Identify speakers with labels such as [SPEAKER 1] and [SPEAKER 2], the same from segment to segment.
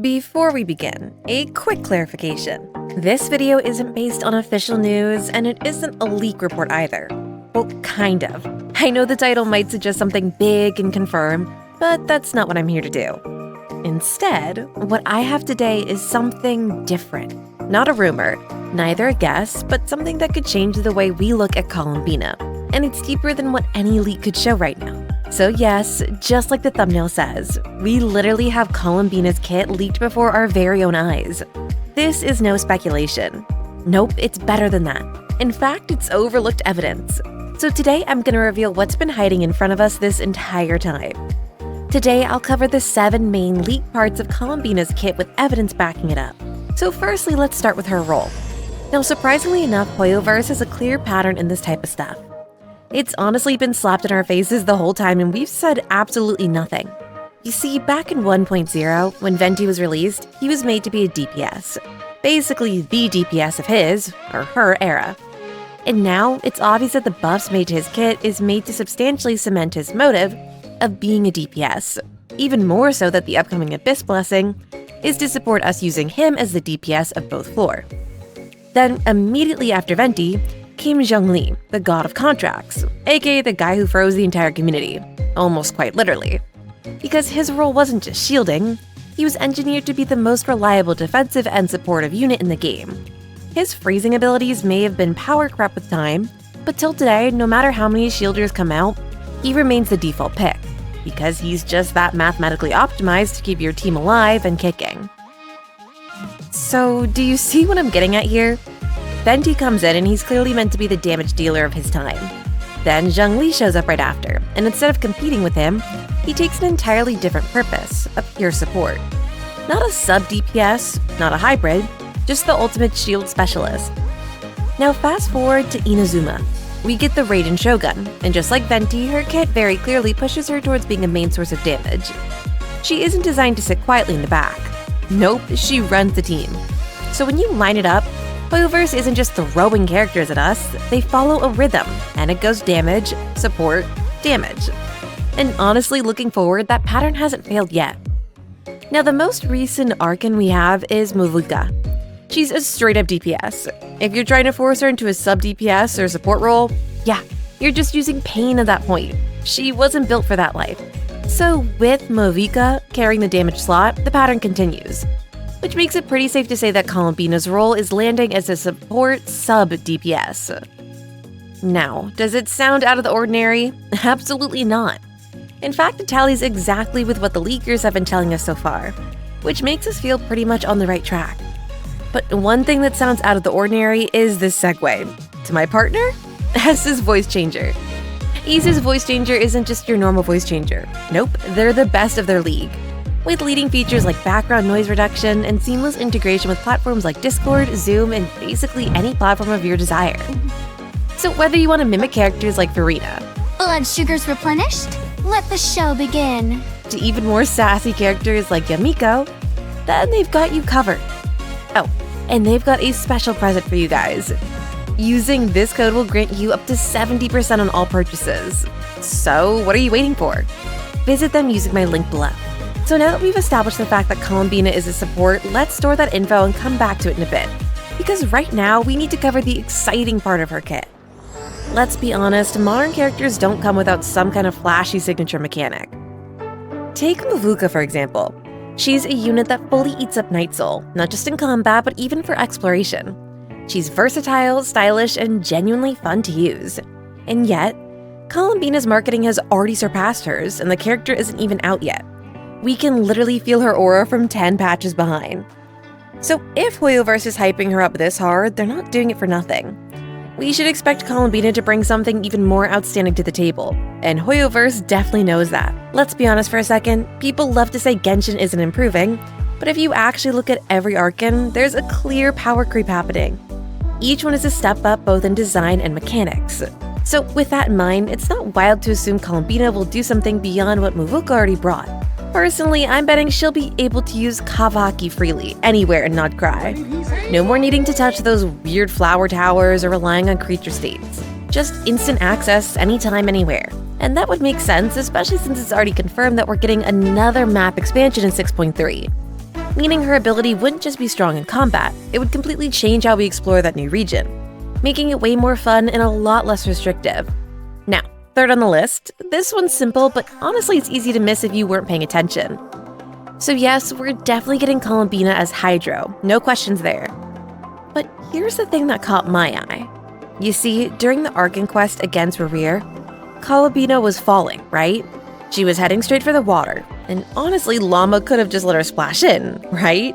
[SPEAKER 1] Before we begin, a quick clarification. This video isn't based on official news, and it isn't a leak report either. Well, kind of. I know the title might suggest something big and confirmed, but that's not what I'm here to do. Instead, what I have today is something different. Not a rumor, neither a guess, but something that could change the way we look at Columbina. And it's deeper than what any leak could show right now. So yes, just like the thumbnail says, we literally have Columbina's kit leaked before our very own eyes. This is no speculation. Nope, it's better than that. In fact, it's overlooked evidence. So today I'm gonna reveal what's been hiding in front of us this entire time. Today I'll cover the 7 main leaked parts of Columbina's kit with evidence backing it up. So firstly, let's start with her role. Now surprisingly enough, Hoyoverse has a clear pattern in this type of stuff. It's honestly been slapped in our faces the whole time and we've said absolutely nothing. You see, back in 1.0, when Venti was released, he was made to be a DPS. Basically the DPS of his, or her, era. And now, it's obvious that the buffs made to his kit is made to substantially cement his motive of being a DPS. Even more so that the upcoming Abyss Blessing is to support us using him as the DPS of both floor. Then, immediately after Venti, came Zhongli, the god of contracts, aka the guy who froze the entire community, almost quite literally. Because his role wasn't just shielding, he was engineered to be the most reliable defensive and supportive unit in the game. His freezing abilities may have been power crept with time, but till today, no matter how many shielders come out, he remains the default pick, because he's just that mathematically optimized to keep your team alive and kicking. So, do you see what I'm getting at here? Venti comes in and he's clearly meant to be the damage dealer of his time. Then Zhongli shows up right after, and instead of competing with him, he takes an entirely different purpose, a pure support. Not a sub-DPS, not a hybrid, just the ultimate shield specialist. Now fast forward to Inazuma. We get the Raiden Shogun, and just like Venti, her kit very clearly pushes her towards being a main source of damage. She isn't designed to sit quietly in the back. Nope, she runs the team. So when you line it up, Hoyoverse isn't just throwing characters at us, they follow a rhythm, and it goes damage, support, damage. And honestly, looking forward, that pattern hasn't failed yet. Now the most recent archon we have is Movuka. She's a straight-up DPS. If you're trying to force her into a sub-DPS or support role, yeah, you're just using pain at that point. She wasn't built for that life. So with Movuka carrying the damage slot, the pattern continues. Which makes it pretty safe to say that Columbina's role is landing as a support sub-DPS. Now, does it sound out of the ordinary? Absolutely not. In fact, it tallies exactly with what the leakers have been telling us so far, which makes us feel pretty much on the right track. But one thing that sounds out of the ordinary is this segue to my partner, S's voice changer. EaseUs voice changer isn't just your normal voice changer. Nope, they're the best of their league. With leading features like background noise reduction and seamless integration with platforms like Discord, Zoom, and basically any platform of your desire. So whether you want to mimic characters like Farina,
[SPEAKER 2] Blood sugars replenished? Let the show begin.
[SPEAKER 1] To even more sassy characters like Yamiko, then they've got you covered. Oh, and they've got a special present for you guys. Using this code will grant you up to 70% on all purchases. So what are you waiting for? Visit them using my link below. So now that we've established the fact that Columbina is a support, let's store that info and come back to it in a bit. Because right now, we need to cover the exciting part of her kit. Let's be honest, modern characters don't come without some kind of flashy signature mechanic. Take Movuka for example. She's a unit that fully eats up Night Soul, not just in combat, but even for exploration. She's versatile, stylish, and genuinely fun to use. And yet, Columbina's marketing has already surpassed hers, and the character isn't even out yet. We can literally feel her aura from 10 patches behind. So if Hoyoverse is hyping her up this hard, they're not doing it for nothing. We should expect Columbina to bring something even more outstanding to the table, and Hoyoverse definitely knows that. Let's be honest for a second, people love to say Genshin isn't improving, but if you actually look at every archon, there's a clear power creep happening. Each one is a step up both in design and mechanics. So with that in mind, it's not wild to assume Columbina will do something beyond what Movuka already brought. Personally, I'm betting she'll be able to use Kavaki freely, anywhere in nod-krai. No more needing to touch those weird flower towers or relying on creature states. Just instant access anytime, anywhere. And that would make sense, especially since it's already confirmed that we're getting another map expansion in 6.3. meaning her ability wouldn't just be strong in combat, it would completely change how we explore that new region, making it way more fun and a lot less restrictive. Now, third on the list, this one's simple, but honestly it's easy to miss if you weren't paying attention. So yes, we're definitely getting Columbina as Hydro, no questions there. But here's the thing that caught my eye. You see, during the Archon quest against Rerir, Columbina was falling, right? She was heading straight for the water, and honestly, Llama could have just let her splash in, right?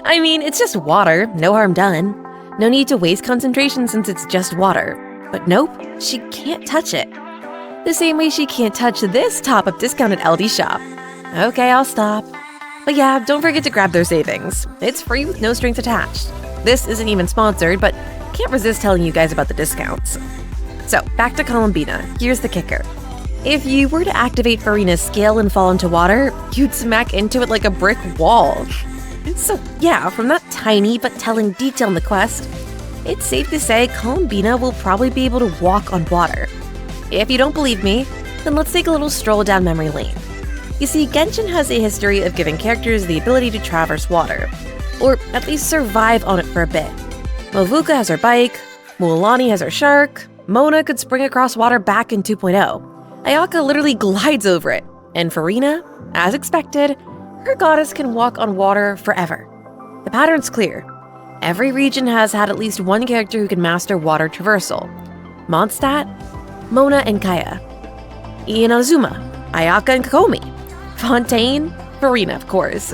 [SPEAKER 1] I mean, it's just water, no harm done. No need to waste concentration since it's just water. But nope, she can't touch it. The same way she can't touch this top-up discount at LD Shop. Okay, I'll stop. But yeah, don't forget to grab their savings. It's free with no strings attached. This isn't even sponsored, but can't resist telling you guys about the discounts. So, back to Columbina. Here's the kicker. If you were to activate Farina's scale and fall into water, you'd smack into it like a brick wall. So yeah, from that tiny but telling detail in the quest, it's safe to say Columbina will probably be able to walk on water. If you don't believe me, then let's take a little stroll down memory lane. You see, Genshin has a history of giving characters the ability to traverse water, or at least survive on it for a bit. Movuka has her bike, Mualani has her shark, Mona could spring across water back in 2.0. Ayaka literally glides over it, and Farina, as expected, her goddess can walk on water forever. The pattern's clear. Every region has had at least one character who can master water traversal. Mondstadt, Mona and Kaya. Inazuma, Ayaka and Kokomi. Fontaine, Farina, of course.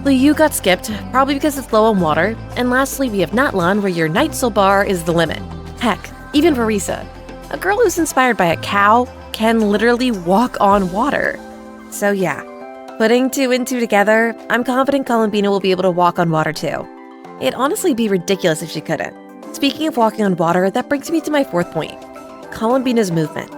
[SPEAKER 1] Liu got skipped, probably because it's low on water. And lastly, we have Natlan, where your night soul bar is the limit. Heck, even Verisa, a girl who's inspired by a cow, can literally walk on water. So yeah, putting two and two together, I'm confident Columbina will be able to walk on water too. It'd honestly be ridiculous if she couldn't. Speaking of walking on water, that brings me to my fourth point, Columbina's movement.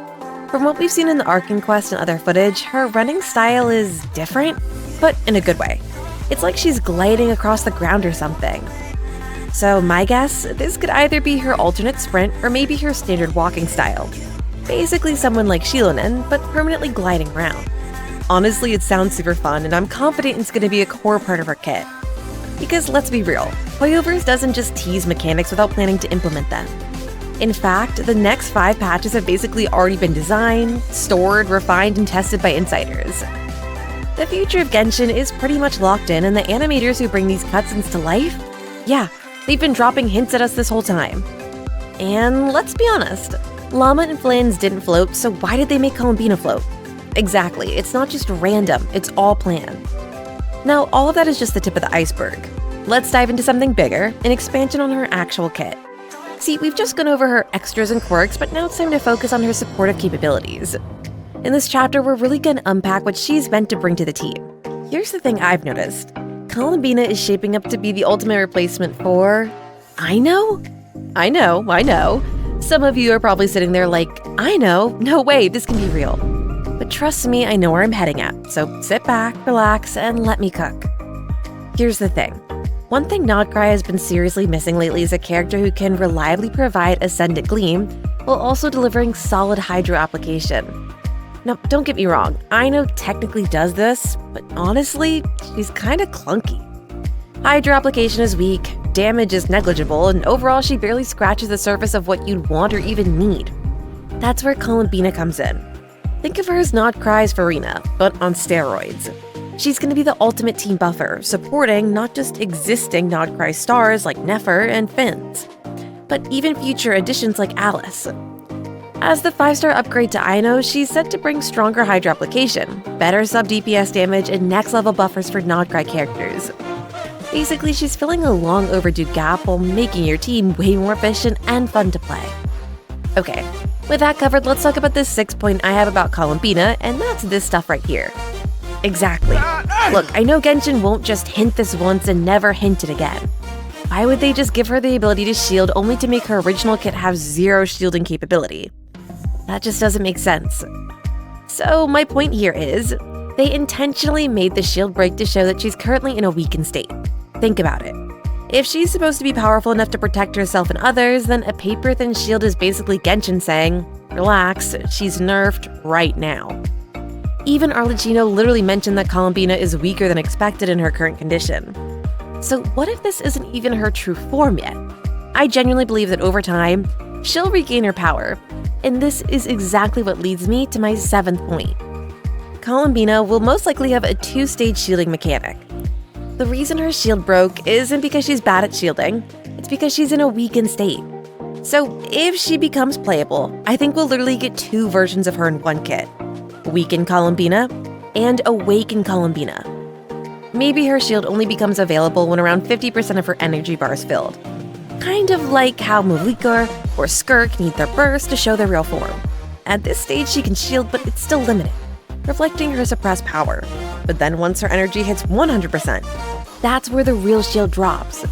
[SPEAKER 1] From what we've seen in the Archon quest and other footage, her running style is different, but in a good way. It's like she's gliding across the ground or something. So my guess, this could either be her alternate sprint or maybe her standard walking style. Basically someone like Xianyun, but permanently gliding around. Honestly, it sounds super fun, and I'm confident it's going to be a core part of her kit. Because let's be real, Hoyoverse doesn't just tease mechanics without planning to implement them. In fact, the next 5 patches have basically already been designed, stored, refined, and tested by insiders. The future of Genshin is pretty much locked in, and the animators who bring these cutscenes to life, yeah, they've been dropping hints at us this whole time. And let's be honest, Llama and Flans didn't float, so why did they make Columbina float? Exactly, it's not just random, it's all planned. Now, all of that is just the tip of the iceberg. Let's dive into something bigger, an expansion on her actual kit. See, we've just gone over her extras and quirks, but now it's time to focus on her supportive capabilities. In this chapter, we're really gonna unpack what she's meant to bring to the team. Here's the thing I've noticed. Columbina is shaping up to be the ultimate replacement for... I know. Some of you are probably sitting there like, I know, no way, this can be real. But trust me, I know where I'm heading at, so sit back, relax, and let me cook. Here's the thing. One thing nod-krai has been seriously missing lately is a character who can reliably provide Ascendant Gleam while also delivering solid Hydro application. Now, don't get me wrong, I know technically does this, but honestly, she's kinda clunky. Hydro application is weak, damage is negligible, and overall she barely scratches the surface of what you'd want or even need. That's where Columbina comes in. Think of her as nod-krai's Farina, but on steroids. She's going to be the ultimate team buffer, supporting not just existing nod-krai stars like Nefer and Finns, but even future additions like Alice. As the 5-star upgrade to Aino, she's set to bring stronger Hydro application, better sub-DPS damage, and next-level buffers for nod-krai characters. Basically, she's filling a long overdue gap while making your team way more efficient and fun to play. Okay, with that covered, let's talk about this 6th point I have about Columbina, and that's this stuff right here. Exactly. Look, I know Genshin won't just hint this once and never hint it again. Why would they just give her the ability to shield only to make her original kit have 0 shielding capability? That just doesn't make sense. So my point here is, they intentionally made the shield break to show that she's currently in a weakened state. Think about it. If she's supposed to be powerful enough to protect herself and others, then a paper-thin shield is basically Genshin saying, relax, she's nerfed right now. Even Arlecchino literally mentioned that Columbina is weaker than expected in her current condition. So what if this isn't even her true form yet? I genuinely believe that over time, she'll regain her power, and this is exactly what leads me to my 7th point. Columbina will most likely have a 2-stage shielding mechanic. The reason her shield broke isn't because she's bad at shielding, it's because she's in a weakened state. So if she becomes playable, I think we'll literally get 2 versions of her in one kit. Weakened Columbina and Awakened Columbina. Maybe her shield only becomes available when around 50% of her energy bar is filled. Kind of like how Malikor or Skirk need their burst to show their real form. At this stage she can shield, but it's still limited, reflecting her suppressed power. But then once her energy hits 100%, that's where the real shield drops.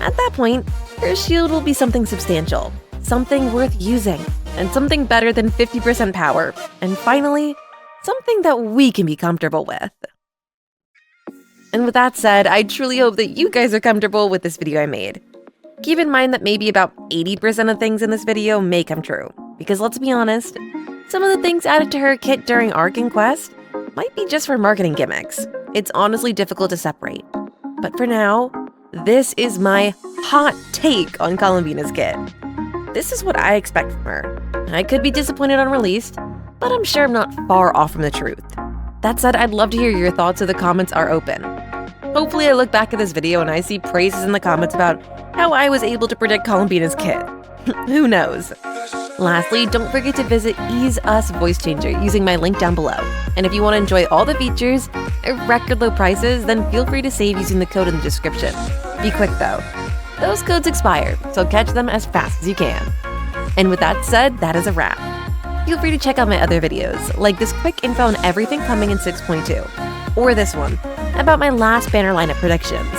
[SPEAKER 1] At that point, her shield will be something substantial, something worth using, and something better than 50% power. And finally, something that we can be comfortable with. And with that said, I truly hope that you guys are comfortable with this video I made. Keep in mind that maybe about 80% of things in this video may come true, because let's be honest, some of the things added to her kit during Archon Quest might be just for marketing gimmicks. It's honestly difficult to separate. But for now, this is my hot take on Columbina's kit. This is what I expect from her. I could be disappointed on release, but I'm sure I'm not far off from the truth. That said, I'd love to hear your thoughts so the comments are open. Hopefully I look back at this video and I see praises in the comments about how I was able to predict Columbina's kit. Who knows? Lastly, don't forget to visit EaseUs voice changer using my link down below. And if you want to enjoy all the features at record low prices, then feel free to save using the code in the description. Be quick though. Those codes expire, so catch them as fast as you can. And with that said, that is a wrap. Feel free to check out my other videos, like this quick info on everything coming in 6.2, or this one, about my last banner lineup predictions.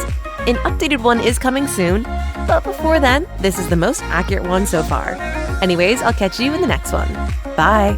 [SPEAKER 1] An updated one is coming soon, but before then, this is the most accurate one so far. Anyways, I'll catch you in the next one. Bye!